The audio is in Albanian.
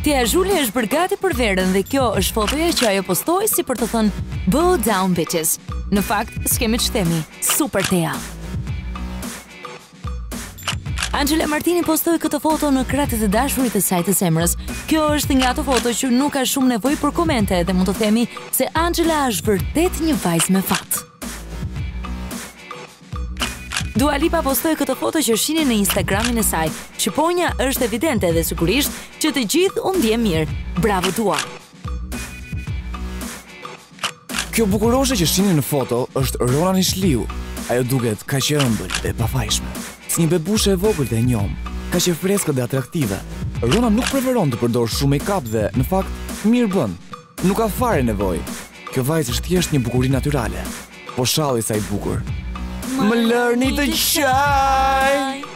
Tia Zhuli është bërë gati për verën dhe kjo është fotoja që ajo postoi si për të thënë "Bow down bitches". Në fakt, s'kemi të shtemi, super Tia. Angela Martini postoi këtë foto në kratet e dashurit të saj të zemrës. Kjo është nga ato foto që nuk ka shumë nevojë për komente dhe mund të themi se Angela është vërtet një vajzë me fat. Dua Lipa postoi këtë foto që shihni në Instagramin e saj. Shqiponja është evidente dhe sigurisht që të gjithë u ndjen mirë. Bravo Dua. Kjo bukuroshe që shihni në foto është Rona Nishliu. Ajo duket kaq e ëmbël dhe pafajshme, si një bebushe e vogël dhe e njom, kaq e freskët dhe atraktive. Rona nuk preferon të përdor shumë make-up dhe, në fakt, mirë bën. Nuk ka fare nevojë. Kjo vajzë është thjesht një bukuri natyrale. Po shalli sa i bukur. Më lërni të qaj!